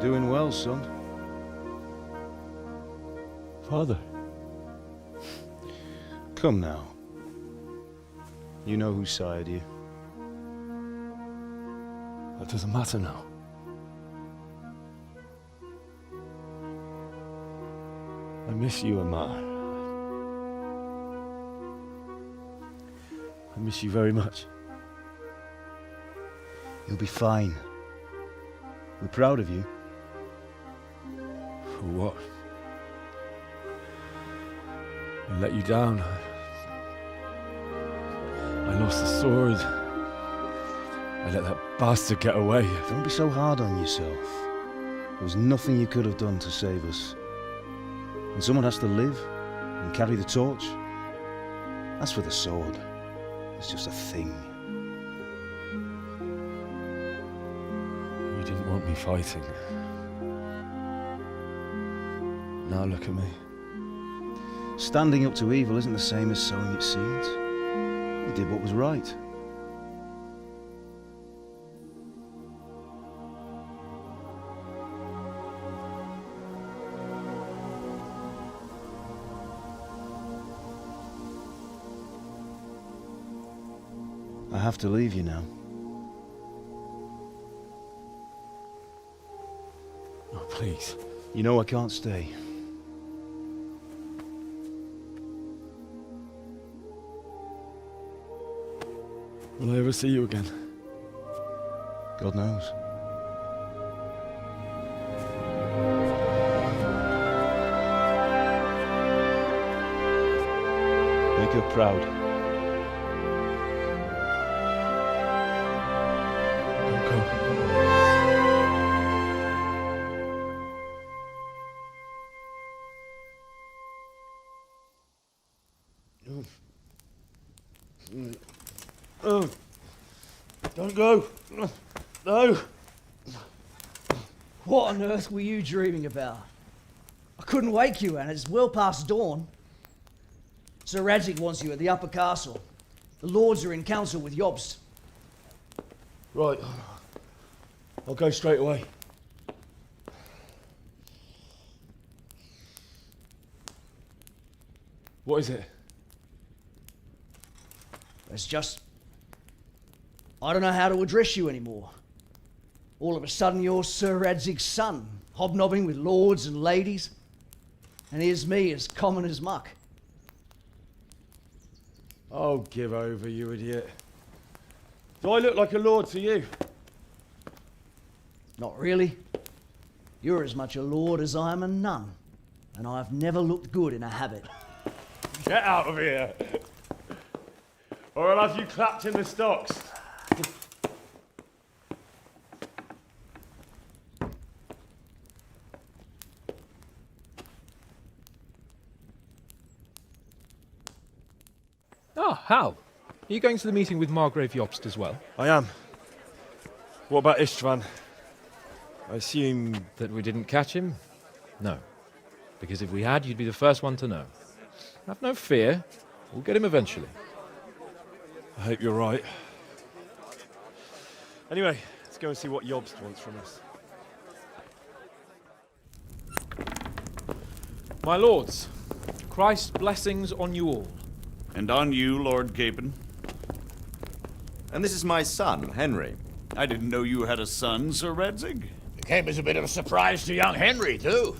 doing well, son. Father. Come now. You know who sired you. That doesn't matter now. I miss you, Emma. I miss you very much. You'll be fine. We're proud of you. For what? I let you down. I lost the sword. I let that bastard get away. Don't be so hard on yourself. There was nothing you could have done to save us. And someone has to live and carry the torch. As for the sword, it's just a thing. You didn't want me fighting. Now look at me. Standing up to evil isn't the same as sowing its seeds. You did what was right. I have to leave you now. Oh, please. You know I can't stay. Will I ever see you again? God knows. Make her proud. Don't go. Oh, don't go. No. What on earth were you dreaming about? I couldn't wake you, and it's well past dawn. Sir Radzig wants you at the upper castle. The lords are in council with Jobst. Right. I'll go straight away. What is it? It's just... I don't know how to address you anymore. All of a sudden you're Sir Radzig's son, hobnobbing with lords and ladies. And here's me, as common as muck. Oh, give over, you idiot. Do I look like a lord to you? Not really. You're as much a lord as I am a nun. And I've never looked good in a habit. Get out of here! Or I'll have you clapped in the stocks. Ah, Hal. Are you going to the meeting with Margrave Jobst as well? I am. What about Istvan? I assume... That we didn't catch him? No. Because if we had, you'd be the first one to know. Have no fear. We'll get him eventually. I hope you're right. Anyway, let's go and see what Jobst wants from us. My lords, Christ's blessings on you all. And on you, Lord Capon. And this is my son, Henry. I didn't know you had a son, Sir Radzig. It came as a bit of a surprise to young Henry, too.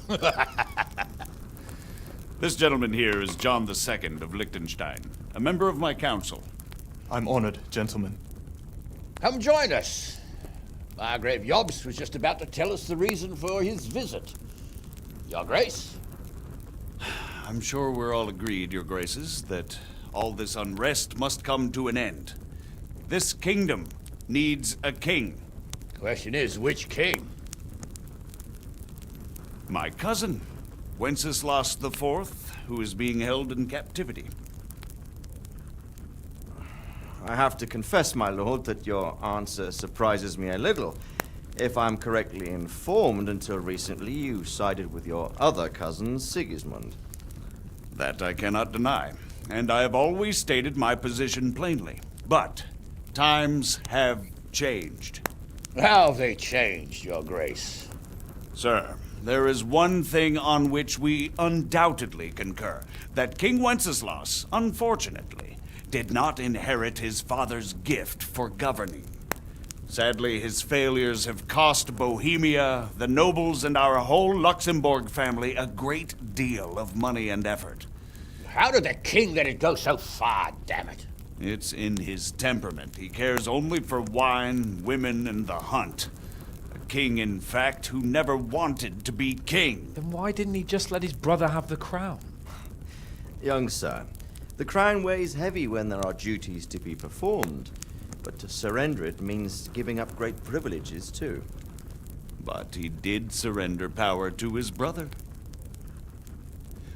This gentleman here is John II of Liechtenstein, a member of my council. I'm honored, gentlemen. Come join us. Margrave Jobst was just about to tell us the reason for his visit. Your Grace? I'm sure we're all agreed, Your Graces, that all this unrest must come to an end. This kingdom needs a king. Question is, which king? My cousin, Wenceslas IV, who is being held in captivity. I have to confess, my lord, that your answer surprises me a little. If I'm correctly informed, until recently you sided with your other cousin, Sigismund. That I cannot deny, and I have always stated my position plainly. But times have changed. How have they changed, Your Grace? Sir, there is one thing on which we undoubtedly concur. That King Wenceslas, unfortunately, did not inherit his father's gift for governing. Sadly, his failures have cost Bohemia, the nobles, and our whole Luxembourg family a great deal of money and effort. How did the king let it go so far, damn it? It's in his temperament. He cares only for wine, women, and the hunt. A king, in fact, who never wanted to be king. Then why didn't he just let his brother have the crown? Young sir, the crown weighs heavy when there are duties to be performed, but to surrender it means giving up great privileges too. But he did surrender power to his brother.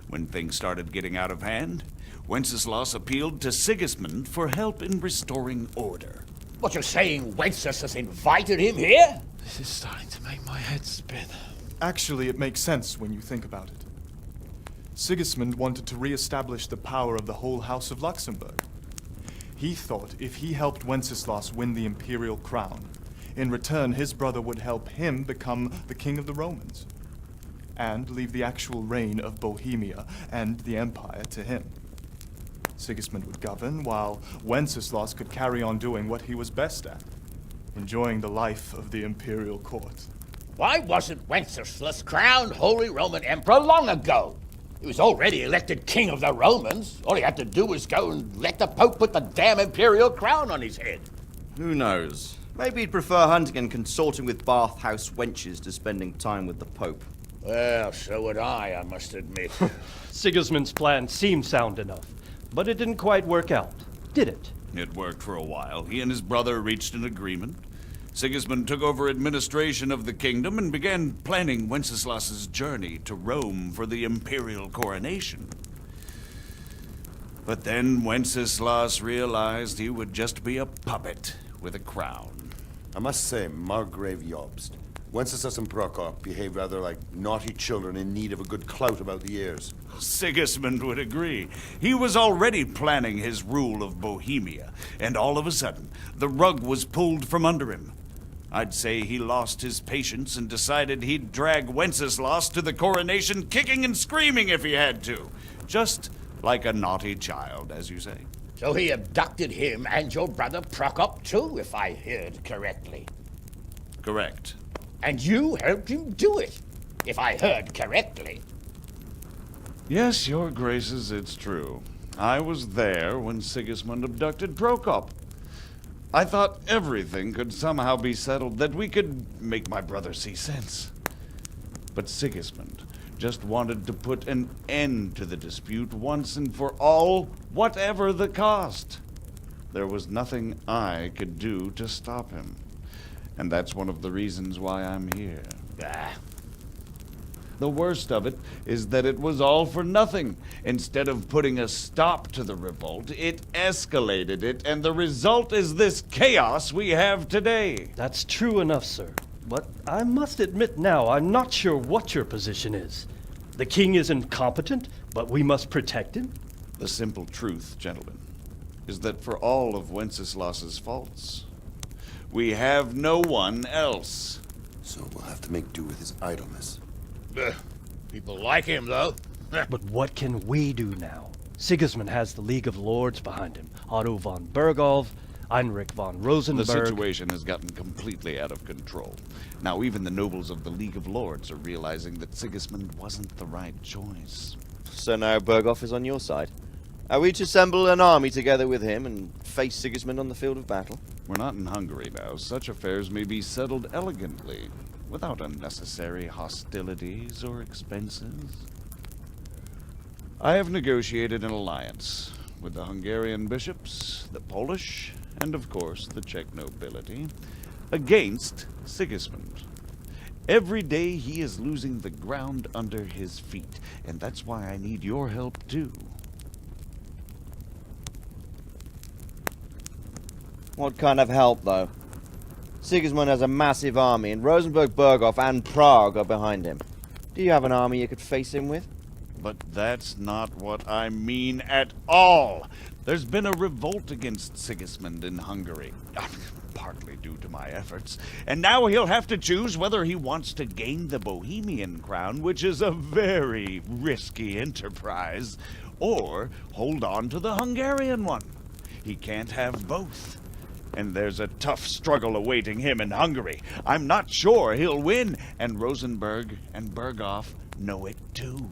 When things started getting out of hand, Wenceslas appealed to Sigismund for help in restoring order. What, you're saying Wenceslas invited him here? This is starting to make my head spin. Actually, it makes sense when you think about it. Sigismund wanted to re-establish the power of the whole House of Luxembourg. He thought if he helped Wenceslas win the imperial crown, in return his brother would help him become the king of the Romans, and leave the actual reign of Bohemia and the empire to him. Sigismund would govern, while Wenceslas could carry on doing what he was best at, enjoying the life of the imperial court. Why wasn't Wenceslas crowned Holy Roman Emperor long ago? He was already elected king of the Romans. All he had to do was go and let the Pope put the damn imperial crown on his head. Who knows? Maybe he'd prefer hunting and consorting with bathhouse wenches to spending time with the Pope. Well, so would I must admit. Sigismund's plan seemed sound enough, but it didn't quite work out, did it? It worked for a while. He and his brother reached an agreement. Sigismund took over administration of the kingdom and began planning Wenceslas's journey to Rome for the imperial coronation. But then Wenceslas realized he would just be a puppet with a crown. I must say, Margrave Jobst, Wenceslas and Prokop behave rather like naughty children in need of a good clout about the ears. Sigismund would agree. He was already planning his rule of Bohemia, and all of a sudden, the rug was pulled from under him. I'd say he lost his patience and decided he'd drag Wenceslas to the coronation kicking and screaming if he had to. Just like a naughty child, as you say. So he abducted him and your brother Prokop too, if I heard correctly. Correct. And you helped him do it, if I heard correctly. Yes, your graces, it's true. I was there when Sigismund abducted Prokop. I thought everything could somehow be settled, that we could make my brother see sense. But Sigismund just wanted to put an end to the dispute once and for all, whatever the cost. There was nothing I could do to stop him. And that's one of the reasons why I'm here. The worst of it is that it was all for nothing. Instead of putting a stop to the revolt, it escalated it, and the result is this chaos we have today. That's true enough, sir. But I must admit now, I'm not sure what your position is. The king is incompetent, but we must protect him? The simple truth, gentlemen, is that for all of Wenceslas's faults, we have no one else. So we'll have to make do with his idleness. People like him, though. But what can we do now? Sigismund has the League of Lords behind him. Otto von Bergholf, Heinrich von Rosenberg. The situation has gotten completely out of control. Now even the nobles of the League of Lords are realizing that Sigismund wasn't the right choice. So now Bergholf is on your side. Are we to assemble an army together with him and face Sigismund on the field of battle? We're not in Hungary now. Such affairs may be settled elegantly, without unnecessary hostilities or expenses. I have negotiated an alliance with the Hungarian bishops, the Polish, and of course the Czech nobility, against Sigismund. Every day he is losing the ground under his feet, and that's why I need your help too. What kind of help, though? Sigismund has a massive army, and Rosenberg, Berghof, and Prague are behind him. Do you have an army you could face him with? But that's not what I mean at all. There's been a revolt against Sigismund in Hungary. partly due to my efforts. And now he'll have to choose whether he wants to gain the Bohemian crown, which is a very risky enterprise, or hold on to the Hungarian one. He can't have both. And there's a tough struggle awaiting him in Hungary. I'm not sure he'll win, and Rosenberg and Berghoff know it too.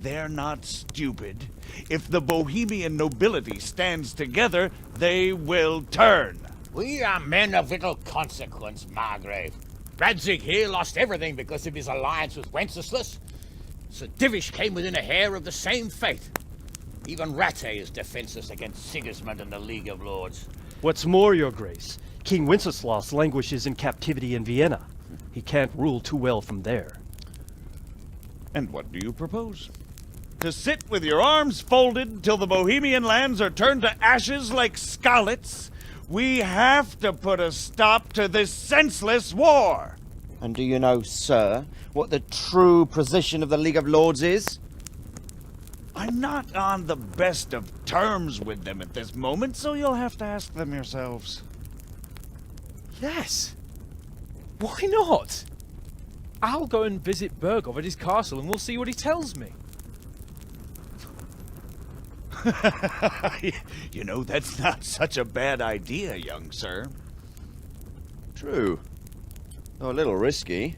They're not stupid. If the Bohemian nobility stands together, they will turn. We are men of little consequence, Margrave. Radzig here lost everything because of his alliance with Wenceslas. Sir Divish came within a hair of the same fate. Even Rattay is defenseless against Sigismund and the League of Lords. What's more, Your Grace, King Wenceslas languishes in captivity in Vienna. He can't rule too well from there. And what do you propose? To sit with your arms folded till the Bohemian lands are turned to ashes like scarlets? We have to put a stop to this senseless war! And do you know, sir, what the true position of the League of Lords is? I'm not on the best of terms with them at this moment, so you'll have to ask them yourselves. Yes. Why not? I'll go and visit Berghoff at his castle and we'll see what he tells me. You know, that's not such a bad idea, young sir. True. Though a little risky.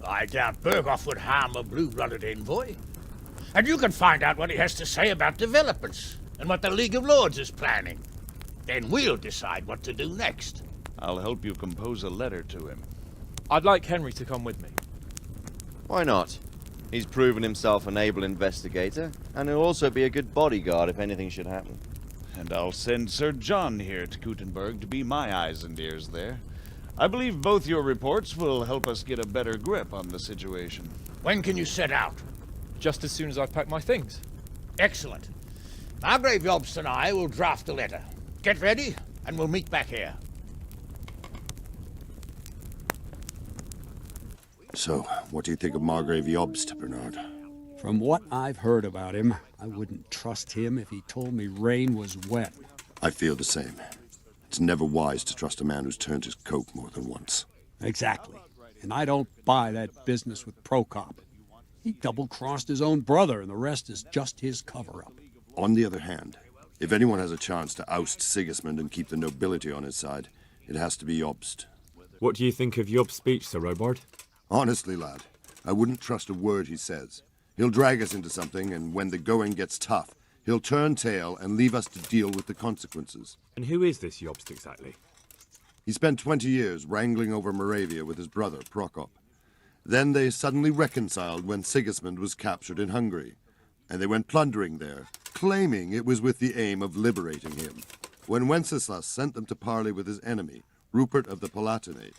I doubt Berghoff would harm a blue-blooded envoy. And you can find out what he has to say about developments and what the League of Lords is planning. Then we'll decide what to do next. I'll help you compose a letter to him. I'd like Henry to come with me. Why not? He's proven himself an able investigator, and he'll also be a good bodyguard if anything should happen. And I'll send Sir John here to Gutenberg to be my eyes and ears there. I believe both your reports will help us get a better grip on the situation. When can you set out? Just as soon as I've packed my things. Excellent. Margrave Jobst and I will draft the letter. Get ready, and we'll meet back here. So, what do you think of Margrave Jobst, Bernard? From what I've heard about him, I wouldn't trust him if he told me rain was wet. I feel the same. It's never wise to trust a man who's turned his coat more than once. Exactly. And I don't buy that business with Prokop. He double-crossed his own brother, and the rest is just his cover-up. On the other hand, if anyone has a chance to oust Sigismund and keep the nobility on his side, it has to be Jobst. What do you think of Jobst's speech, Sir Robard? Honestly, lad, I wouldn't trust a word he says. He'll drag us into something, and when the going gets tough, he'll turn tail and leave us to deal with the consequences. And who is this Jobst exactly? He spent 20 years wrangling over Moravia with his brother, Prokop. Then they suddenly reconciled when Sigismund was captured in Hungary, and they went plundering there, claiming it was with the aim of liberating him. When Wenceslas sent them to parley with his enemy, Rupert of the Palatinate,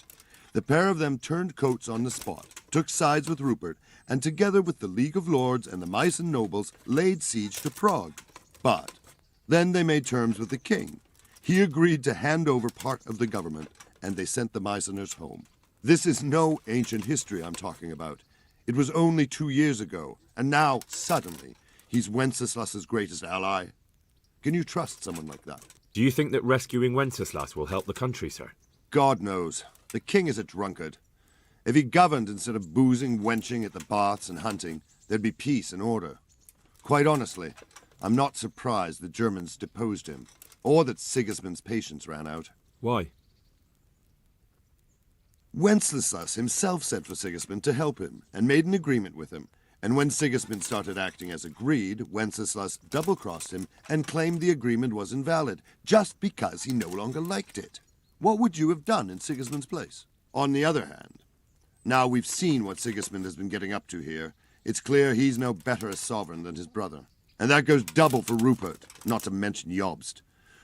the pair of them turned coats on the spot, took sides with Rupert, and together with the League of Lords and the Meissen nobles laid siege to Prague. But then they made terms with the king. He agreed to hand over part of the government, and they sent the Meisseners home. This is no ancient history I'm talking about. It was only 2 years ago, and now, suddenly, he's Wenceslas's greatest ally. Can you trust someone like that? Do you think that rescuing Wenceslas will help the country, sir? God knows. The king is a drunkard. If he governed instead of boozing, wenching at the baths and hunting, there'd be peace and order. Quite honestly, I'm not surprised the Germans deposed him, or that Sigismund's patience ran out. Why? Wenceslas himself sent for Sigismund to help him, and made an agreement with him. And when Sigismund started acting as agreed, Wenceslas double-crossed him and claimed the agreement was invalid, just because he no longer liked it. What would you have done in Sigismund's place? On the other hand, now we've seen what Sigismund has been getting up to here, it's clear he's no better a sovereign than his brother. And that goes double for Rupert, not to mention Jobst,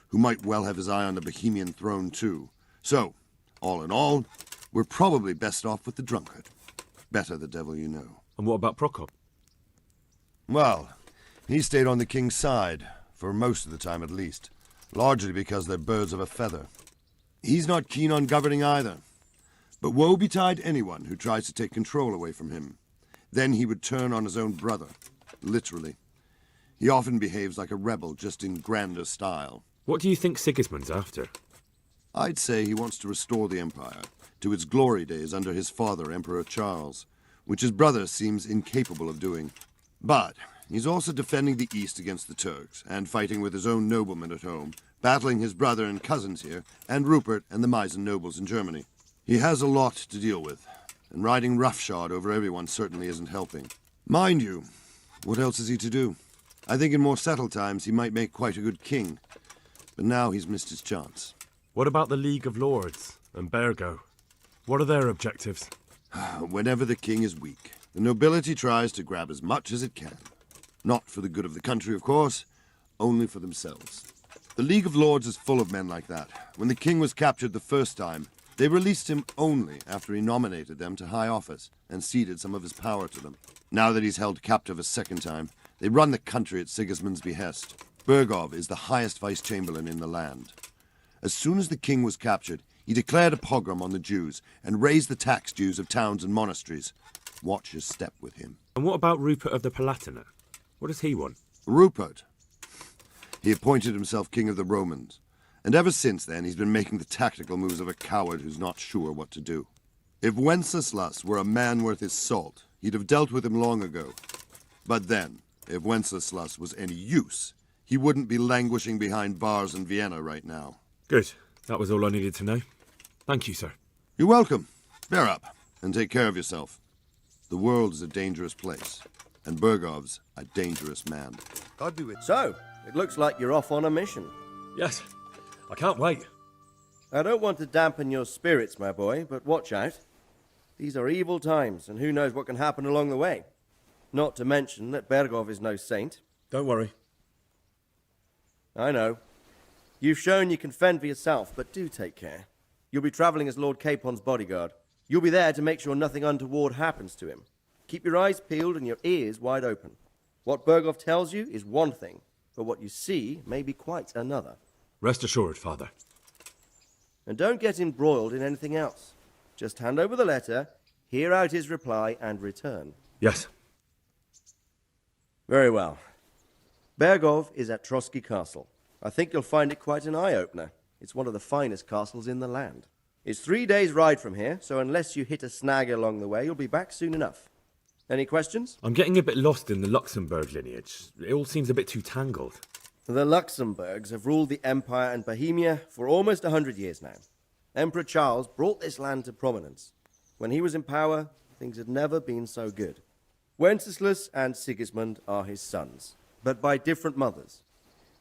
who might well have his eye on the Bohemian throne too. So, all in all, we're probably best off with the drunkard. Better the devil you know. And what about Prokop? Well, he stayed on the king's side, for most of the time at least, largely because they're birds of a feather. He's not keen on governing either. But woe betide anyone who tries to take control away from him. Then he would turn on his own brother, literally. He often behaves like a rebel, just in grander style. What do you think Sigismund's after? I'd say he wants to restore the Empire to its glory days under his father, Emperor Charles, which his brother seems incapable of doing. But he's also defending the East against the Turks and fighting with his own noblemen at home, battling his brother and cousins here, and Rupert and the Meissen nobles in Germany. He has a lot to deal with, and riding roughshod over everyone certainly isn't helping. Mind you, what else is he to do? I think in more settled times he might make quite a good king, but now he's missed his chance. What about the League of Lords and Bergo? What are their objectives? Whenever the king is weak, the nobility tries to grab as much as it can. Not for the good of the country, of course, only for themselves. The League of Lords is full of men like that. When the king was captured the first time, they released him only after he nominated them to high office and ceded some of his power to them. Now that he's held captive a second time, they run the country at Sigismund's behest. Bergov is the highest vice-chamberlain in the land. As soon as the king was captured, he declared a pogrom on the Jews and raised the tax dues of towns and monasteries. Watch his step with him. And what about Rupert of the Palatinate? What does he want? Rupert? He appointed himself king of the Romans, and ever since then he's been making the tactical moves of a coward who's not sure what to do. If Wenceslas were a man worth his salt, he'd have dealt with him long ago. But then, if Wenceslas was any use, he wouldn't be languishing behind bars in Vienna right now. Good. That was all I needed to know. Thank you, sir. You're welcome. Bear up, and take care of yourself. The world is a dangerous place, and Bergov's a dangerous man. God be with you. So, it looks like you're off on a mission. Yes. I can't wait. I don't want to dampen your spirits, my boy, but watch out. These are evil times, and who knows what can happen along the way. Not to mention that Bergov is no saint. Don't worry. I know. You've shown you can fend for yourself, but do take care. You'll be travelling as Lord Capon's bodyguard. You'll be there to make sure nothing untoward happens to him. Keep your eyes peeled and your ears wide open. What Bergov tells you is one thing, but what you see may be quite another. Rest assured, Father. And don't get embroiled in anything else. Just hand over the letter, hear out his reply, and return. Yes. Very well. Bergov is at Trotsky Castle. I think you'll find it quite an eye-opener. It's one of the finest castles in the land. It's 3 days' ride from here, so unless you hit a snag along the way, you'll be back soon enough. Any questions? I'm getting a bit lost in the Luxembourg lineage. It all seems a bit too tangled. The Luxembourgs have ruled the Empire and Bohemia for almost 100 years now. Emperor Charles brought this land to prominence. When he was in power, things had never been so good. Wenceslas and Sigismund are his sons, but by different mothers.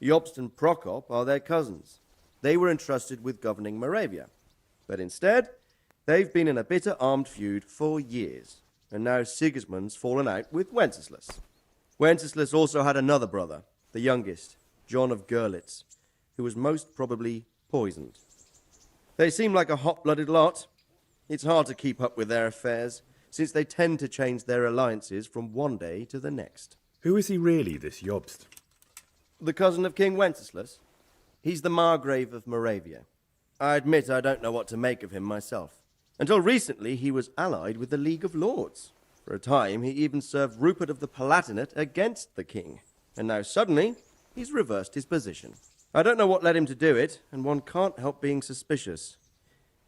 Jobst and Prokop are their cousins. They were entrusted with governing Moravia. But instead, they've been in a bitter armed feud for years, and now Sigismund's fallen out with Wenceslas. Wenceslas also had another brother, the youngest, John of Görlitz, who was most probably poisoned. They seem like a hot-blooded lot. It's hard to keep up with their affairs, since they tend to change their alliances from one day to the next. Who is he really, this Jobst? The cousin of King Wenceslas. He's the Margrave of Moravia. I admit I don't know what to make of him myself. Until recently, he was allied with the League of Lords. For a time, he even served Rupert of the Palatinate against the king. And now suddenly, he's reversed his position. I don't know what led him to do it, and one can't help being suspicious.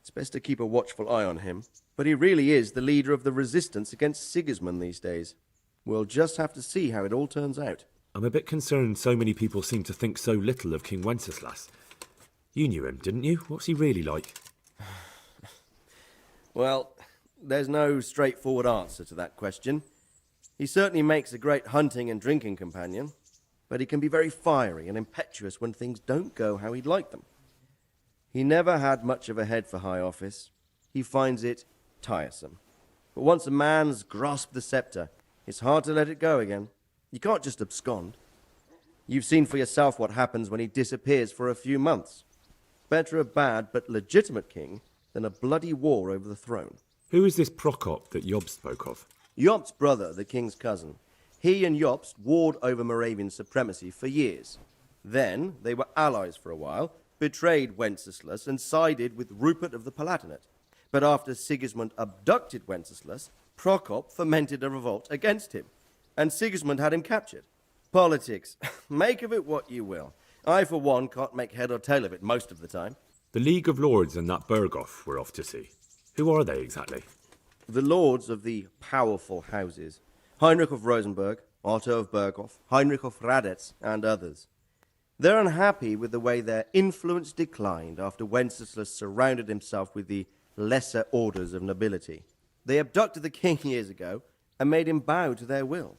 It's best to keep a watchful eye on him, but he really is the leader of the resistance against Sigismund these days. We'll just have to see how it all turns out. I'm a bit concerned so many people seem to think so little of King Wenceslas. You knew him, didn't you? What's he really like? Well, there's no straightforward answer to that question. He certainly makes a great hunting and drinking companion, but he can be very fiery and impetuous when things don't go how he'd like them. He never had much of a head for high office. He finds it tiresome. But once a man's grasped the scepter, it's hard to let it go again. You can't just abscond. You've seen for yourself what happens when he disappears for a few months. Better a bad but legitimate king than a bloody war over the throne. Who is this Prokop that Jobst spoke of? Jobst's brother, the king's cousin. He and Jobst warred over Moravian supremacy for years. Then they were allies for a while, betrayed Wenceslas and sided with Rupert of the Palatinate. But after Sigismund abducted Wenceslas, Prokop fomented a revolt against him, and Sigismund had him captured. Politics. Make of it what you will. I, for one, can't make head or tail of it most of the time. The League of Lords and that Berghoff we're off to see. Who are they exactly? The lords of the powerful houses. Heinrich of Rosenberg, Otto of Berghoff, Heinrich of Radetz, and others. They're unhappy with the way their influence declined after Wenceslas surrounded himself with the lesser orders of nobility. They abducted the king years ago and made him bow to their will.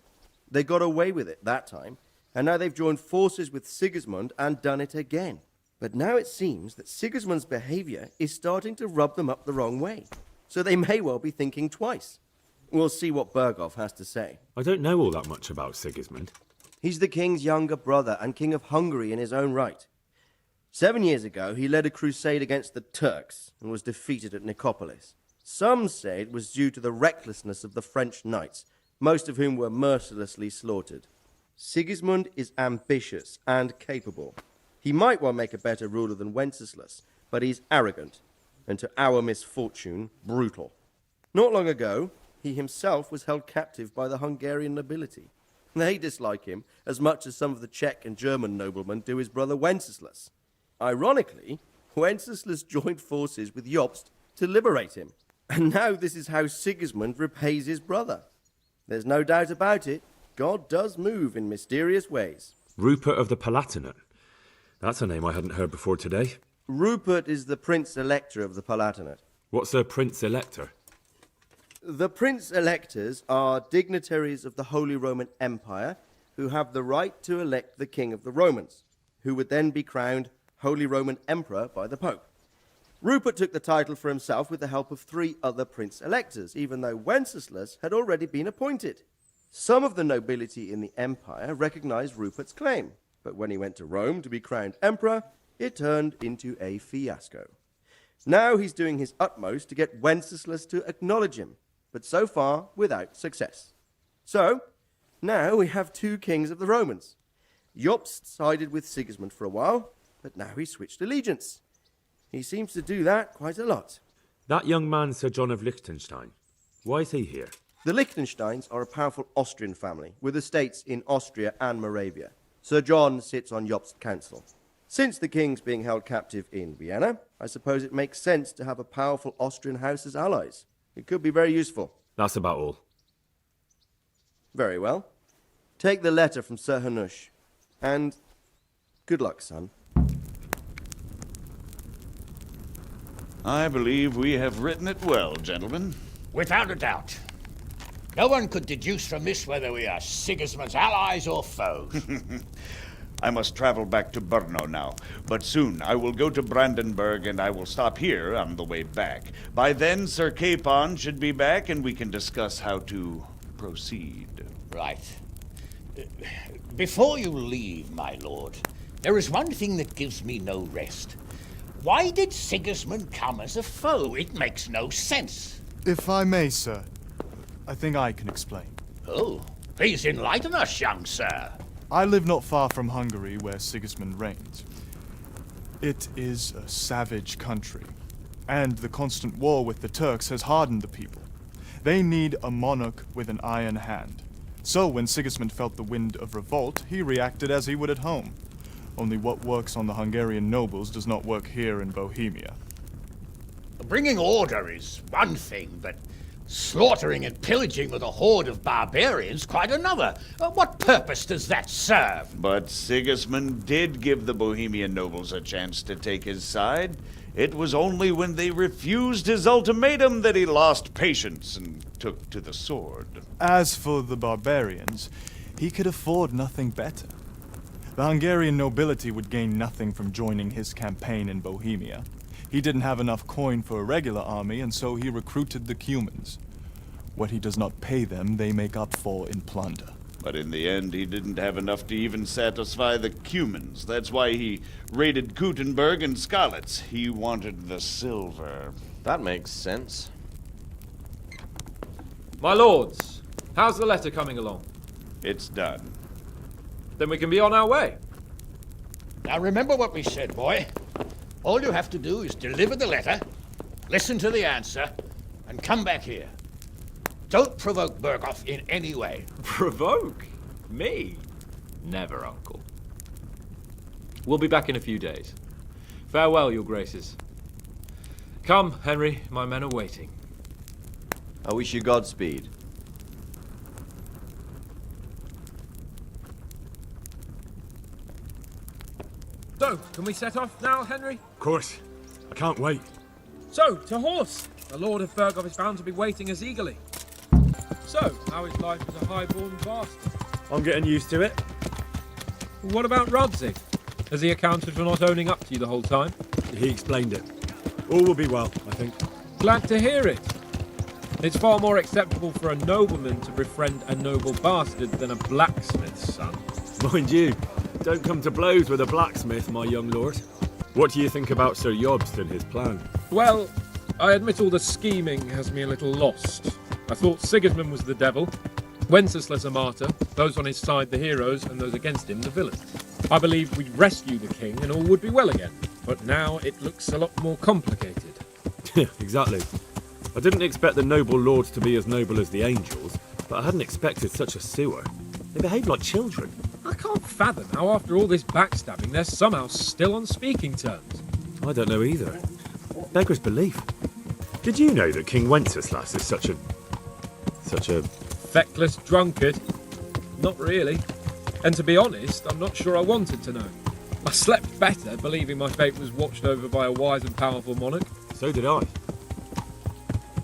They got away with it that time, and now they've joined forces with Sigismund and done it again. But now it seems that Sigismund's behavior is starting to rub them up the wrong way, so they may well be thinking twice. We'll see what Berghoff has to say. I don't know all that much about Sigismund. He's the king's younger brother and king of Hungary in his own right. 7 years ago, he led a crusade against the Turks and was defeated at Nicopolis. Some say it was due to the recklessness of the French knights, most of whom were mercilessly slaughtered. Sigismund is ambitious and capable. He might well make a better ruler than Wenceslas, but he's arrogant, and to our misfortune, brutal. Not long ago, he himself was held captive by the Hungarian nobility. They dislike him as much as some of the Czech and German noblemen do his brother Wenceslas. Ironically, Wenceslas joined forces with Jobst to liberate him. And now this is how Sigismund repays his brother. There's no doubt about it, God does move in mysterious ways. Rupert of the Palatinate. That's a name I hadn't heard before today. Rupert is the Prince-Elector of the Palatinate. What's a Prince-Elector? The Prince-Electors are dignitaries of the Holy Roman Empire who have the right to elect the King of the Romans, who would then be crowned Holy Roman Emperor by the Pope. Rupert took the title for himself with the help of 3 other Prince-Electors, even though Wenceslas had already been appointed. Some of the nobility in the empire recognized Rupert's claim, but when he went to Rome to be crowned emperor, it turned into a fiasco. Now he's doing his utmost to get Wenceslas to acknowledge him, but so far without success. So, now we have 2 kings of the Romans. Jobst sided with Sigismund for a while, but now he's switched allegiance. He seems to do that quite a lot. That young man, Sir John of Liechtenstein. Why is he here? The Liechtensteins are a powerful Austrian family with estates in Austria and Moravia. Sir John sits on Jobst's council. Since the king's being held captive in Vienna, I suppose it makes sense to have a powerful Austrian house as allies. It could be very useful. That's about all. Very well. Take the letter from Sir Hanush. And good luck, son. I believe we have written it well, gentlemen. Without a doubt. No one could deduce from this whether we are Sigismund's allies or foes. I must travel back to Brno now, but soon I will go to Brandenburg and I will stop here on the way back. By then, Sir Capon should be back and we can discuss how to proceed. Right. Before you leave, my lord, there is one thing that gives me no rest. Why did Sigismund come as a foe? It makes no sense. If I may, sir, I think I can explain. Oh, please enlighten us, young sir. I live not far from Hungary, where Sigismund reigns. It is a savage country, and the constant war with the Turks has hardened the people. They need a monarch with an iron hand. So when Sigismund felt the wind of revolt, he reacted as he would at home. Only what works on the Hungarian nobles does not work here in Bohemia. Bringing order is one thing, but slaughtering and pillaging with a horde of barbarians quite another. What purpose does that serve? But Sigismund did give the Bohemian nobles a chance to take his side. It was only when they refused his ultimatum that he lost patience and took to the sword. As for the barbarians, he could afford nothing better. The Hungarian nobility would gain nothing from joining his campaign in Bohemia. He didn't have enough coin for a regular army, and so he recruited the Cumans. What he does not pay them, they make up for in plunder. But in the end, he didn't have enough to even satisfy the Cumans. That's why he raided Kuttenberg and Skalitz. He wanted the silver. That makes sense. My lords, how's the letter coming along? It's done. Then we can be on our way. Now remember what we said, boy. All you have to do is deliver the letter, listen to the answer, and come back here. Don't provoke Berghoff in any way. Provoke? Me? Never, Uncle. We'll be back in a few days. Farewell, your graces. Come, Henry, my men are waiting. I wish you Godspeed. So, can we set off now, Henry? Of course. I can't wait. So, to horse! The Lord of Burgov is bound to be waiting us eagerly. So, how is life as a high-born bastard? I'm getting used to it. What about Rodzig? Has he accounted for not owning up to you the whole time? He explained it. All will be well, I think. Glad to hear it. It's far more acceptable for a nobleman to befriend a noble bastard than a blacksmith's son. Mind you, don't come to blows with a blacksmith, my young lord. What do you think about Sir Jobst and his plan? Well, I admit all the scheming has me a little lost. I thought Sigismund was the devil, Wenceslas a martyr, those on his side the heroes, and those against him the villains. I believed we'd rescue the king and all would be well again, but now it looks a lot more complicated. Exactly. I didn't expect the noble lords to be as noble as the angels, but I hadn't expected such a sewer. They behave like children. I can't fathom how after all this backstabbing they're somehow still on speaking terms. I don't know either. Beggar's belief. Did you know that King Wenceslas is such a... Feckless drunkard? Not really. And to be honest, I'm not sure I wanted to know. I slept better believing my fate was watched over by a wise and powerful monarch. So did I.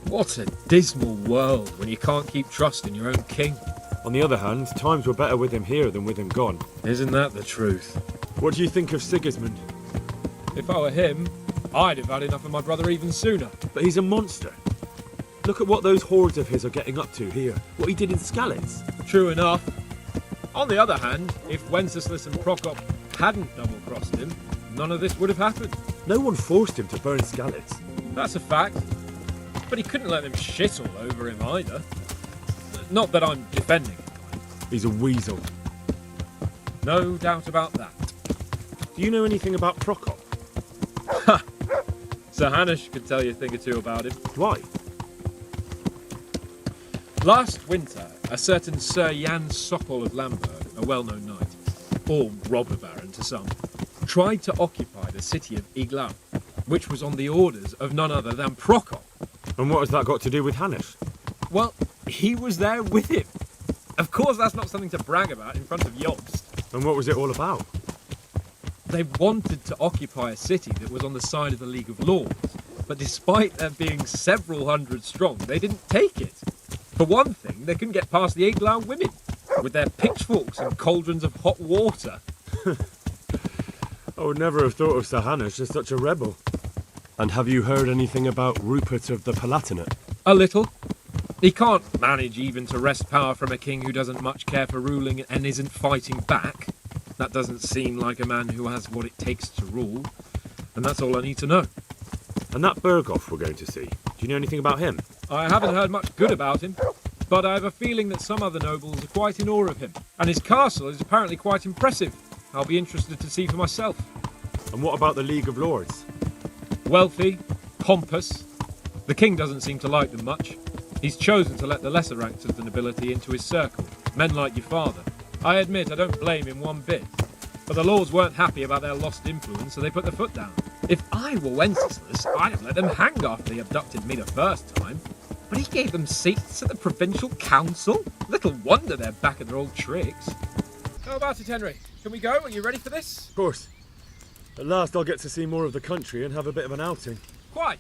What a dismal world when you can't keep trust in your own king. On the other hand, times were better with him here than with him gone. Isn't that the truth? What do you think of Sigismund? If I were him, I'd have had enough of my brother even sooner. But he's a monster. Look at what those hordes of his are getting up to here. What he did in Skalitz. True enough. On the other hand, if Wenceslas and Prokop hadn't double-crossed him, none of this would have happened. No one forced him to burn Skalitz. That's a fact. But he couldn't let them shit all over him either. Not that I'm defending him. He's a weasel. No doubt about that. Do you know anything about Prokop? Ha! Sir Hanush could tell you a thing or two about him. Why? Last winter, a certain Sir Jan Sokol of Lamberg, a well-known knight, or robber baron to some, tried to occupy the city of Iglau, which was on the orders of none other than Prokop. And what has that got to do with Hanush? Well, he was there with him. Of course, that's not something to brag about in front of Jobst. And what was it all about? They wanted to occupy a city that was on the side of the League of Lords, but despite there being several hundred strong, they didn't take it. For one thing, they couldn't get past the Iglau women, with their pitchforks and cauldrons of hot water. I would never have thought of Sir Hanush as such a rebel. And have you heard anything about Rupert of the Palatinate? A little. He can't manage even to wrest power from a king who doesn't much care for ruling and isn't fighting back. That doesn't seem like a man who has what it takes to rule. And that's all I need to know. And that Burgov we're going to see, do you know anything about him? I haven't heard much good about him, but I have a feeling that some other nobles are quite in awe of him. And his castle is apparently quite impressive. I'll be interested to see for myself. And what about the League of Lords? Wealthy, pompous. The king doesn't seem to like them much. He's chosen to let the lesser ranks of the nobility into his circle, men like your father. I admit I don't blame him one bit. But the lords weren't happy about their lost influence, so they put their foot down. If I were Wenceslas, I'd have let them hang after they abducted me the first time. But he gave them seats at the provincial council? Little wonder they're back at their old tricks. How about it, Henry? Can we go? Are you ready for this? Of course. At last I'll get to see more of the country and have a bit of an outing. Quite.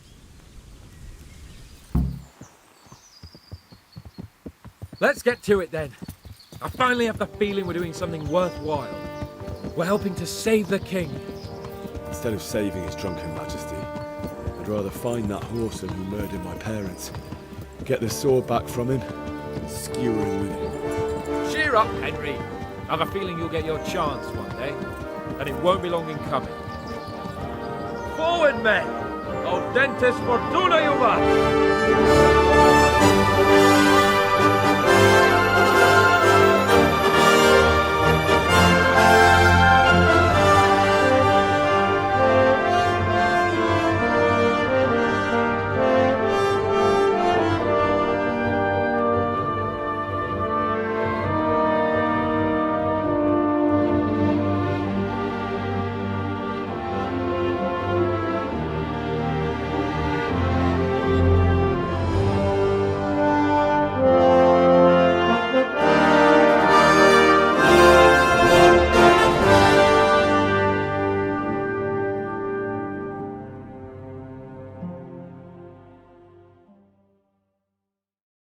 Let's get to it then. I finally have the feeling we're doing something worthwhile. We're helping to save the king. Instead of saving his drunken majesty, I'd rather find that whoreson who murdered my parents, get the sword back from him, and skewer him with it. Cheer up, Henry. I have a feeling you'll get your chance one day, and it won't be long in coming. Forward, men! Audentes fortuna juvat!